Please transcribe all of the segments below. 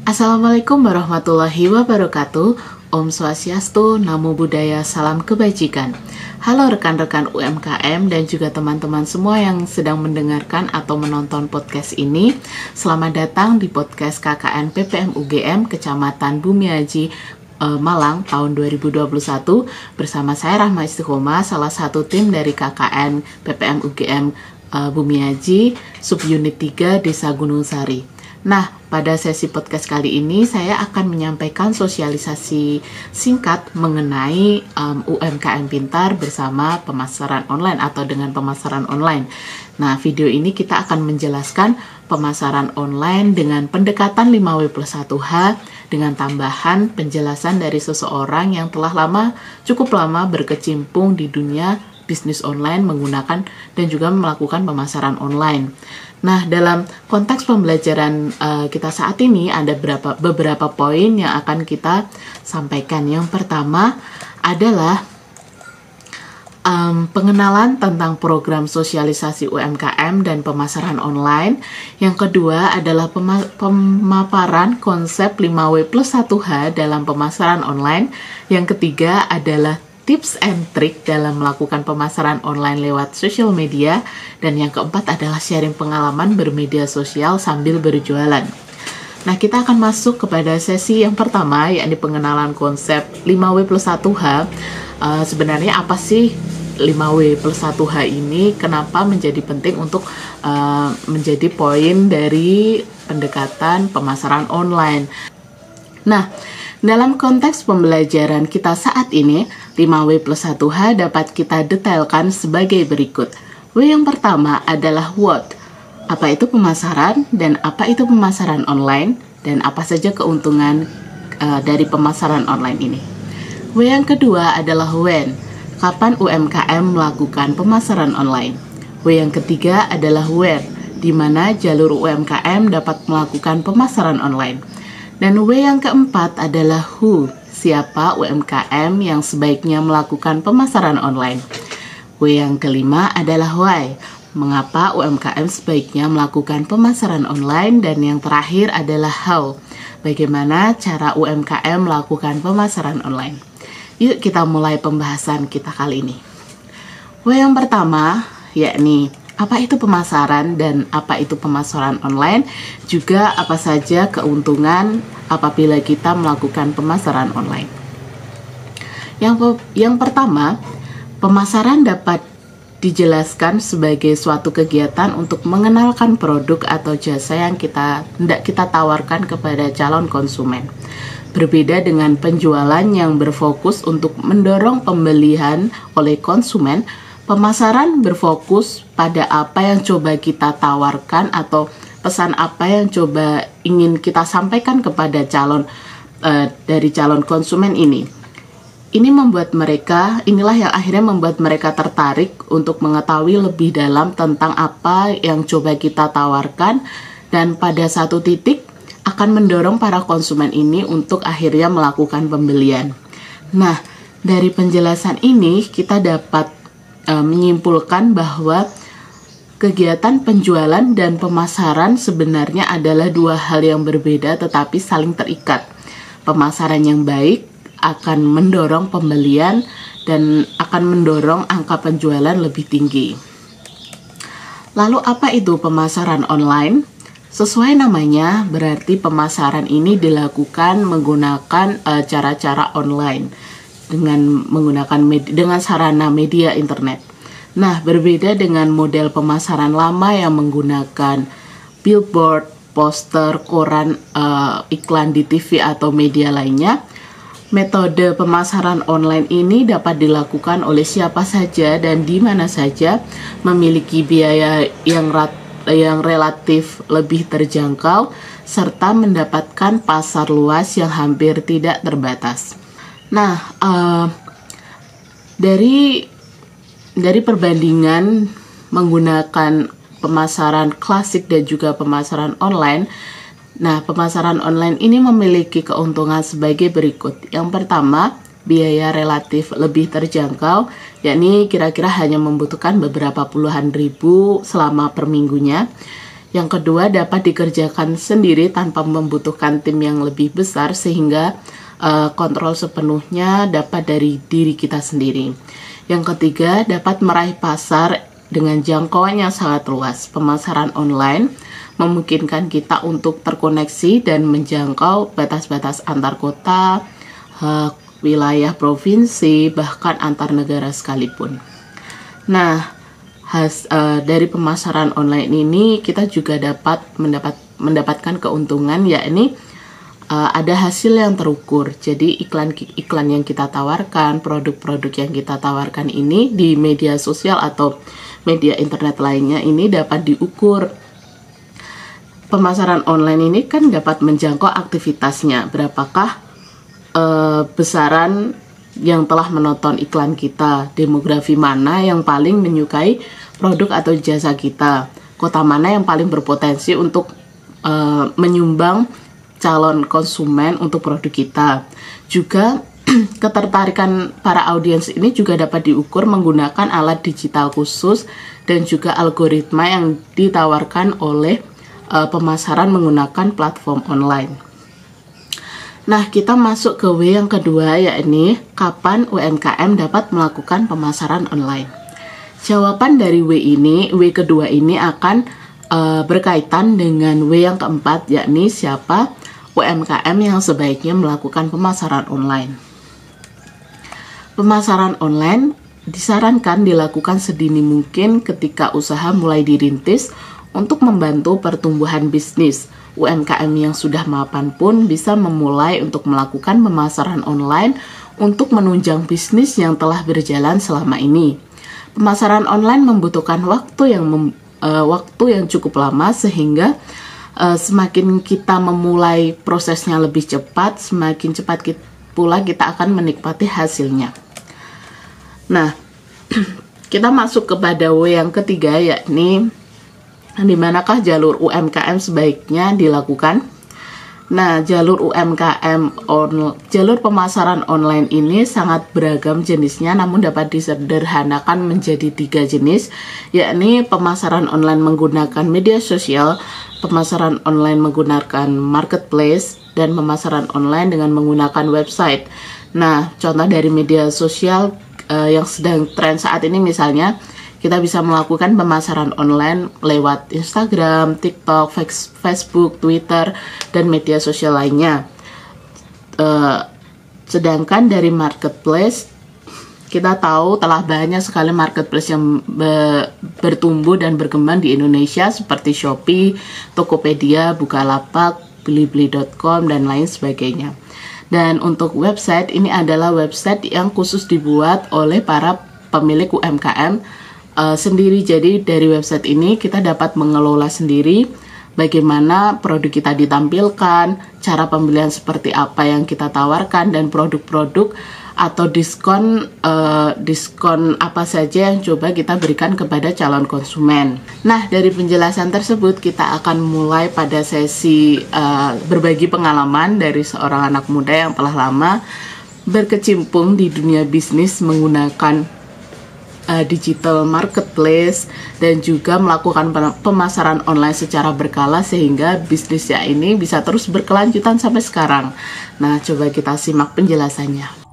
Assalamualaikum warahmatullahi wabarakatuh. Om Swastiastu, Namo Buddhaya, salam kebajikan. Halo rekan-rekan UMKM dan juga teman-teman semua yang sedang mendengarkan atau menonton podcast ini. Selamat datang di podcast KKN PPM UGM Kecamatan Bumiaji, Malang tahun 2021 bersama saya Rahma Istiqomah, salah satu tim dari KKN PPM UGM Bumiaji, Subunit 3 Desa Gunung Sari. Nah, pada sesi podcast kali ini saya akan menyampaikan sosialisasi singkat mengenai UMKM Pintar bersama pemasaran online atau dengan pemasaran online. Nah, video ini kita akan menjelaskan pemasaran online dengan pendekatan 5W+1H dengan tambahan penjelasan dari seseorang yang telah cukup lama berkecimpung di dunia bisnis online menggunakan dan juga melakukan pemasaran online. Nah, dalam konteks pembelajaran kita saat ini ada beberapa poin yang akan kita sampaikan. Yang pertama adalah pengenalan tentang program sosialisasi UMKM dan pemasaran online. Yang kedua adalah pemaparan konsep 5W+1H dalam pemasaran online. Yang ketiga adalah tips and trick dalam melakukan pemasaran online lewat social media. Dan yang keempat adalah sharing pengalaman bermedia sosial sambil berjualan. Nah, kita akan masuk kepada sesi yang pertama, yakni pengenalan konsep 5W+1H. Sebenarnya apa sih 5W+1H ini? Kenapa menjadi penting untuk menjadi poin dari pendekatan pemasaran online? Nah, dalam konteks pembelajaran kita saat ini, 5W+1H dapat kita detailkan sebagai berikut. W yang pertama adalah what. Apa itu pemasaran dan apa itu pemasaran online dan apa saja keuntungan dari pemasaran online ini. W yang kedua adalah when. Kapan UMKM melakukan pemasaran online. W yang ketiga adalah where, di mana jalur UMKM dapat melakukan pemasaran online. Dan W yang keempat adalah who, siapa UMKM yang sebaiknya melakukan pemasaran online. W yang kelima adalah why, mengapa UMKM sebaiknya melakukan pemasaran online. Dan yang terakhir adalah how, bagaimana cara UMKM melakukan pemasaran online. Yuk kita mulai pembahasan kita kali ini. W yang pertama, yakni apa itu pemasaran dan apa itu pemasaran online, juga apa saja keuntungan apabila kita melakukan pemasaran online. Yang pertama, pemasaran dapat dijelaskan sebagai suatu kegiatan untuk mengenalkan produk atau jasa yang hendak kita tawarkan kepada calon konsumen. Berbeda dengan penjualan yang berfokus untuk mendorong pembelian oleh konsumen, pemasaran berfokus pada apa yang coba kita tawarkan atau pesan apa yang coba ingin kita sampaikan kepada dari calon konsumen ini. Inilah yang akhirnya membuat mereka tertarik untuk mengetahui lebih dalam tentang apa yang coba kita tawarkan, dan pada satu titik akan mendorong para konsumen ini untuk akhirnya melakukan pembelian. Nah, dari penjelasan ini kita dapat menyimpulkan bahwa kegiatan penjualan dan pemasaran sebenarnya adalah dua hal yang berbeda tetapi saling terikat. Pemasaran yang baik akan mendorong pembelian dan akan mendorong angka penjualan lebih tinggi. Lalu apa itu pemasaran online? Sesuai namanya, berarti pemasaran ini dilakukan menggunakan cara-cara online dengan sarana media internet. Nah, berbeda dengan model pemasaran lama yang menggunakan billboard, poster, koran, iklan di TV atau media lainnya, metode pemasaran online ini dapat dilakukan oleh siapa saja dan di mana saja, memiliki biaya yang relatif lebih terjangkau, serta mendapatkan pasar luas yang hampir tidak terbatas. Nah, dari perbandingan menggunakan pemasaran klasik dan juga pemasaran online, nah pemasaran online ini memiliki keuntungan sebagai berikut. Yang pertama, biaya relatif lebih terjangkau, yakni kira-kira hanya membutuhkan beberapa puluhan ribu selama per minggunya. Yang kedua, dapat dikerjakan sendiri tanpa membutuhkan tim yang lebih besar sehingga kontrol sepenuhnya dapat dari diri kita sendiri. Yang ketiga, dapat meraih pasar dengan jangkauan yang sangat luas. Pemasaran online memungkinkan kita untuk terkoneksi dan menjangkau batas-batas antar kota, wilayah provinsi, bahkan antar negara sekalipun. Nah, dari pemasaran online ini kita juga dapat mendapatkan keuntungan, yakni ada hasil yang terukur. Jadi iklan yang kita tawarkan, produk-produk yang kita tawarkan ini di media sosial atau media internet lainnya ini dapat diukur. Pemasaran online ini kan dapat menjangkau aktivitasnya, berapakah besaran yang telah menonton iklan kita, demografi mana yang paling menyukai produk atau jasa kita, kota mana yang paling berpotensi untuk menyumbang calon konsumen untuk produk kita. Juga ketertarikan para audiens ini juga dapat diukur menggunakan alat digital khusus dan juga algoritma yang ditawarkan oleh pemasaran menggunakan platform online. Nah, kita masuk ke W yang kedua, yakni kapan UMKM dapat melakukan pemasaran online. Jawaban dari W kedua ini akan berkaitan dengan W yang keempat, yakni siapa UMKM yang sebaiknya melakukan pemasaran online. Pemasaran online disarankan dilakukan sedini mungkin ketika usaha mulai dirintis untuk membantu pertumbuhan bisnis. UMKM yang sudah mapan pun bisa memulai untuk melakukan pemasaran online untuk menunjang bisnis yang telah berjalan selama ini. Pemasaran online membutuhkan waktu yang cukup lama sehingga semakin kita memulai prosesnya lebih cepat, semakin cepat pula kita akan menikmati hasilnya. Nah, kita masuk kepada W yang ketiga, yakni di manakah jalur UMKM sebaiknya dilakukan? Nah, jalur pemasaran online ini sangat beragam jenisnya, namun dapat disederhanakan menjadi 3 jenis, yakni pemasaran online menggunakan media sosial, pemasaran online menggunakan marketplace, dan pemasaran online dengan menggunakan website. Nah, contoh dari media sosial yang sedang tren saat ini misalnya, kita bisa melakukan pemasaran online lewat Instagram, TikTok, Facebook, Twitter, dan media sosial lainnya. Sedangkan dari marketplace, kita tahu telah banyak sekali marketplace yang bertumbuh dan berkembang di Indonesia seperti Shopee, Tokopedia, Bukalapak, Blibli.com, dan lain sebagainya. Dan untuk website, ini adalah website yang khusus dibuat oleh para pemilik UMKM sendiri. Jadi dari website ini kita dapat mengelola sendiri bagaimana produk kita ditampilkan, cara pembelian seperti apa yang kita tawarkan, dan produk-produk atau diskon apa saja yang coba kita berikan kepada calon konsumen. Nah, dari penjelasan tersebut kita akan mulai pada sesi berbagi pengalaman dari seorang anak muda yang telah lama berkecimpung di dunia bisnis menggunakan digital marketplace dan juga melakukan pemasaran online secara berkala sehingga bisnisnya ini bisa terus berkelanjutan sampai sekarang. Nah, coba kita simak penjelasannya.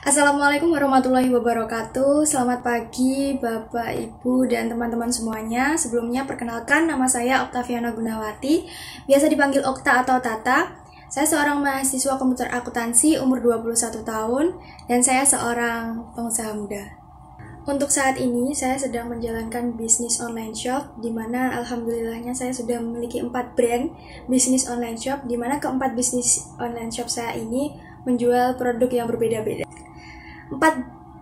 Assalamualaikum warahmatullahi wabarakatuh. Selamat pagi Bapak, Ibu, dan teman-teman semuanya. Sebelumnya perkenalkan, nama saya Oktaviana Gunawati, biasa dipanggil Okta atau Tata. Saya seorang mahasiswa komputer akuntansi umur 21 tahun dan saya seorang pengusaha muda. Untuk saat ini, saya sedang menjalankan bisnis online shop, di mana alhamdulillahnya saya sudah memiliki 4 brand bisnis online shop, di mana keempat bisnis online shop saya ini menjual produk yang berbeda-beda. 4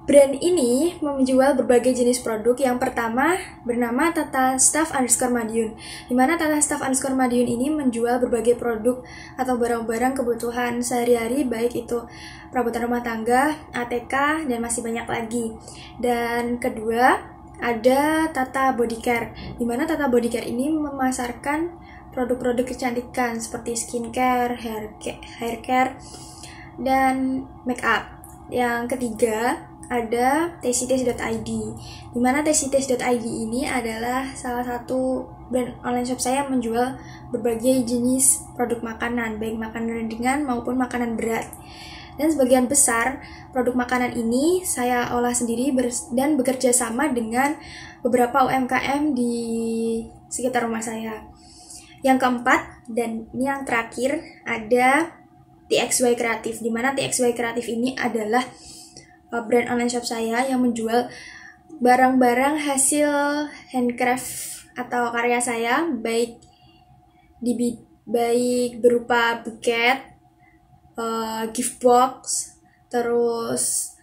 brand ini menjual berbagai jenis produk. Yang pertama bernama Tata Staff _ Madiun, di mana Tata Staff _ Madiun ini menjual berbagai produk atau barang-barang kebutuhan sehari-hari, baik itu perabotan rumah tangga, ATK, dan masih banyak lagi. Dan kedua ada Tata Body Care, di mana Tata Body Care ini memasarkan produk-produk kecantikan seperti skincare, hair care, dan make up. Yang ketiga ada Tesites.id, di mana Tesites.id ini adalah salah satu brand online shop saya menjual berbagai jenis produk makanan, baik makanan ringan maupun makanan berat. Dan sebagian besar produk makanan ini saya olah sendiri dan bekerja sama dengan beberapa UMKM di sekitar rumah saya. Yang keempat, dan ini yang terakhir, ada TXY Kreatif, di mana TXY Kreatif ini adalah brand online shop saya yang menjual barang-barang hasil handcraft atau karya saya, baik berupa buket, gift box, terus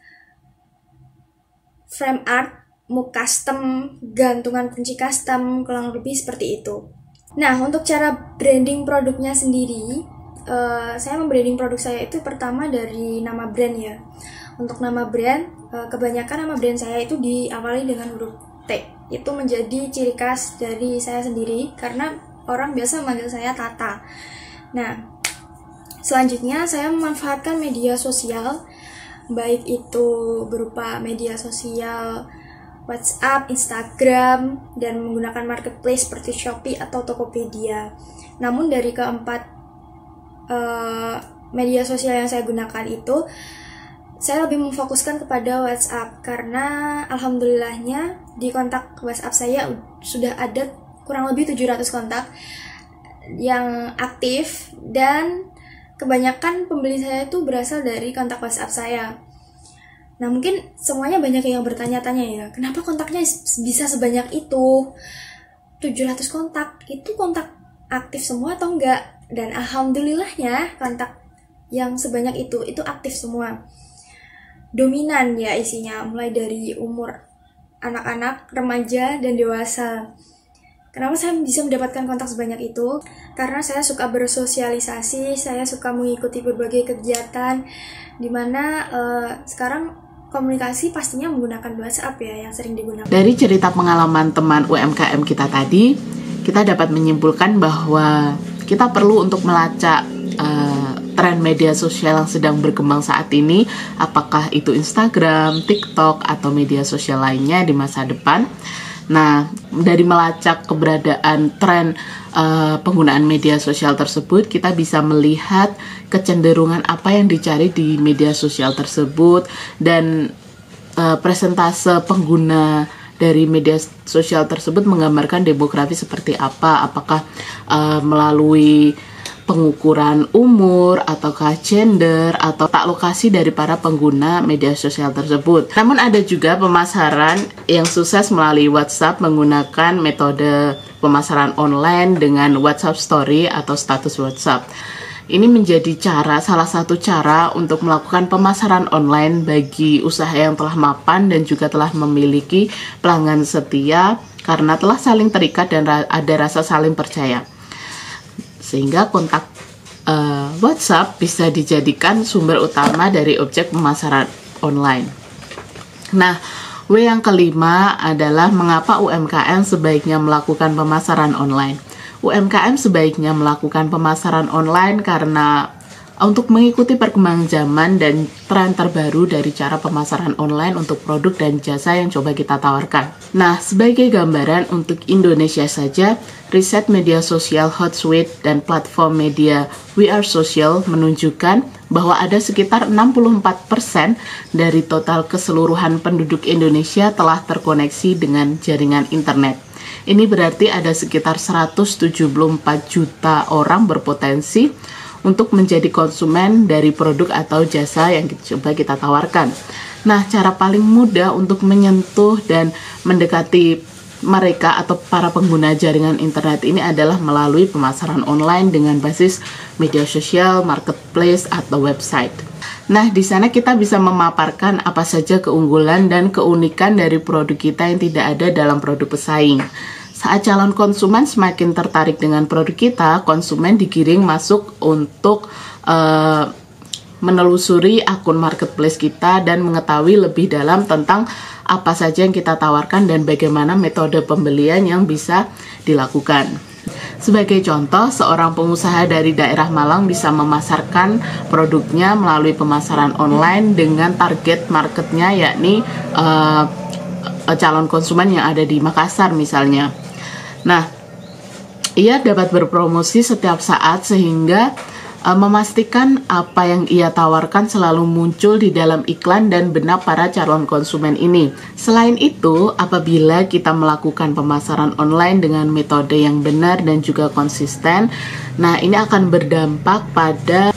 frame art, mug custom, gantungan kunci custom, kurang lebih seperti itu. Nah, untuk cara branding produknya sendiri, saya membranding produk saya itu pertama dari nama brand ya. Untuk nama brand, kebanyakan nama brand saya itu diawali dengan huruf T. Itu menjadi ciri khas dari saya sendiri karena orang biasa memanggil saya Tata. Nah, selanjutnya saya memanfaatkan media sosial, baik itu berupa media sosial WhatsApp, Instagram, dan menggunakan marketplace seperti Shopee atau Tokopedia. Namun dari keempat media sosial yang saya gunakan itu, saya lebih memfokuskan kepada WhatsApp karena alhamdulillahnya di kontak WhatsApp saya sudah ada kurang lebih 700 kontak yang aktif, dan kebanyakan pembeli saya itu berasal dari kontak WhatsApp saya. Nah, mungkin semuanya banyak yang bertanya-tanya ya, kenapa kontaknya bisa sebanyak itu? 700 kontak, itu kontak aktif semua atau enggak? Dan alhamdulillahnya kontak yang sebanyak itu aktif semua. Dominan ya isinya, mulai dari umur anak-anak, remaja, dan dewasa. Kenapa saya bisa mendapatkan kontak sebanyak itu? Karena saya suka bersosialisasi, saya suka mengikuti berbagai kegiatan, dimana sekarang komunikasi pastinya menggunakan WhatsApp ya yang sering digunakan. Dari cerita pengalaman teman UMKM kita tadi, kita dapat menyimpulkan bahwa kita perlu untuk melacak tren media sosial yang sedang berkembang saat ini, apakah itu Instagram, TikTok, atau media sosial lainnya di masa depan. Nah, dari melacak keberadaan tren penggunaan media sosial tersebut, kita bisa melihat kecenderungan apa yang dicari di media sosial tersebut, dan presentase pengguna dari media sosial tersebut menggambarkan demografi seperti apa, apakah melalui pengukuran umur, ataukah gender, atau tak lokasi dari para pengguna media sosial tersebut. Namun ada juga pemasaran yang sukses melalui WhatsApp menggunakan metode pemasaran online dengan WhatsApp Story atau status WhatsApp. Ini menjadi salah satu cara untuk melakukan pemasaran online bagi usaha yang telah mapan dan juga telah memiliki pelanggan setia karena telah saling terikat dan ada rasa saling percaya. Sehingga kontak WhatsApp bisa dijadikan sumber utama dari objek pemasaran online. Nah, W yang kelima adalah mengapa UMKM sebaiknya melakukan pemasaran online. UMKM sebaiknya melakukan pemasaran online karena untuk mengikuti perkembangan zaman dan tren terbaru dari cara pemasaran online untuk produk dan jasa yang coba kita tawarkan. Nah, sebagai gambaran untuk Indonesia saja, riset media sosial Hootsuite dan platform media We Are Social menunjukkan bahwa ada sekitar 64% dari total keseluruhan penduduk Indonesia telah terkoneksi dengan jaringan internet. Ini berarti ada sekitar 174 juta orang berpotensi untuk menjadi konsumen dari produk atau jasa yang coba kita tawarkan. Nah, cara paling mudah untuk menyentuh dan mendekati mereka atau para pengguna jaringan internet ini adalah melalui pemasaran online dengan basis media sosial, marketplace, atau website. Nah, di sana kita bisa memaparkan apa saja keunggulan dan keunikan dari produk kita yang tidak ada dalam produk pesaing. Saat calon konsumen semakin tertarik dengan produk kita, konsumen digiring masuk untuk menelusuri akun marketplace kita dan mengetahui lebih dalam tentang apa saja yang kita tawarkan dan bagaimana metode pembelian yang bisa dilakukan. Sebagai contoh, seorang pengusaha dari daerah Malang bisa memasarkan produknya melalui pemasaran online dengan target marketnya yakni calon konsumen yang ada di Makassar misalnya. Nah, Ia dapat berpromosi setiap saat sehingga memastikan apa yang ia tawarkan selalu muncul di dalam iklan dan benak para calon konsumen ini. Selain itu, apabila kita melakukan pemasaran online dengan metode yang benar dan juga konsisten, nah ini akan berdampak pada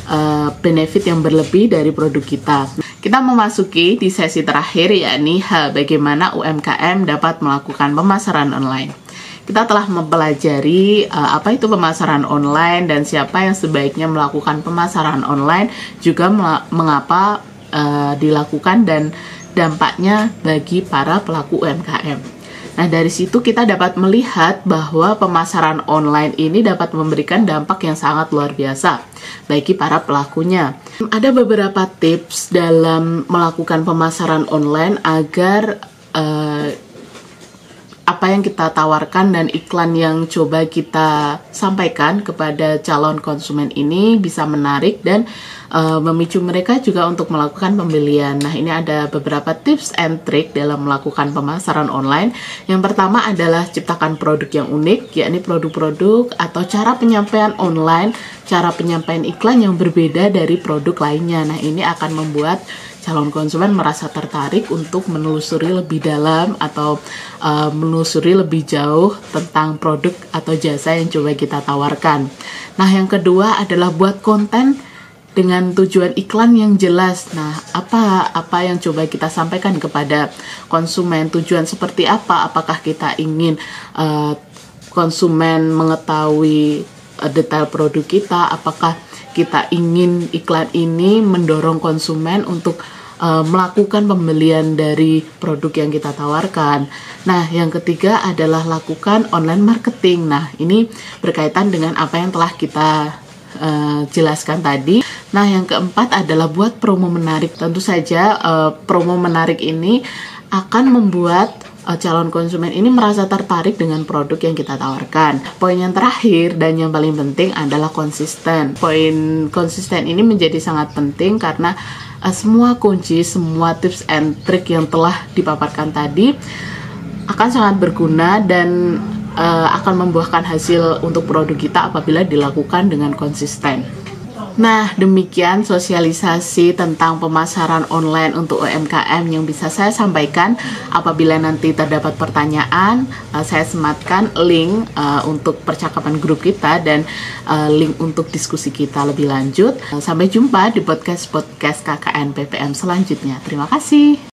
benefit yang berlebih dari produk kita. Kita memasuki di sesi terakhir, yakni bagaimana UMKM dapat melakukan pemasaran online. Kita telah mempelajari apa itu pemasaran online dan siapa yang sebaiknya melakukan pemasaran online, juga mengapa dilakukan dan dampaknya bagi para pelaku UMKM. Nah, dari situ kita dapat melihat bahwa pemasaran online ini dapat memberikan dampak yang sangat luar biasa bagi para pelakunya. Ada beberapa tips dalam melakukan pemasaran online agar apa yang kita tawarkan dan iklan yang coba kita sampaikan kepada calon konsumen ini bisa menarik dan memicu mereka juga untuk melakukan pembelian. Nah, ini ada beberapa tips and trick dalam melakukan pemasaran online. Yang pertama adalah ciptakan produk yang unik, yakni produk-produk atau cara penyampaian online, cara penyampaian iklan yang berbeda dari produk lainnya. Nah, ini akan membuat calon konsumen merasa tertarik untuk menelusuri lebih dalam atau menelusuri lebih jauh tentang produk atau jasa yang coba kita tawarkan. Nah, yang kedua adalah buat konten dengan tujuan iklan yang jelas. Nah, apa yang coba kita sampaikan kepada konsumen, tujuan seperti apa? Apakah kita ingin konsumen mengetahui detail produk kita? Apakah kita ingin iklan ini mendorong konsumen untuk melakukan pembelian dari produk yang kita tawarkan? Nah, yang ketiga adalah lakukan online marketing. Nah, ini berkaitan dengan apa yang telah kita jelaskan tadi. Nah, yang keempat adalah buat promo menarik. Tentu saja promo menarik ini akan membuat calon konsumen ini merasa tertarik dengan produk yang kita tawarkan. Poin yang terakhir dan yang paling penting adalah konsisten. Poin konsisten ini menjadi sangat penting karena semua kunci, semua tips and trick yang telah dipaparkan tadi akan sangat berguna dan akan membuahkan hasil untuk produk kita apabila dilakukan dengan konsisten. Nah, demikian sosialisasi tentang pemasaran online untuk UMKM yang bisa saya sampaikan. Apabila nanti terdapat pertanyaan, saya sematkan link untuk percakapan grup kita dan link untuk diskusi kita lebih lanjut. Sampai jumpa di podcast KKN PPM selanjutnya. Terima kasih.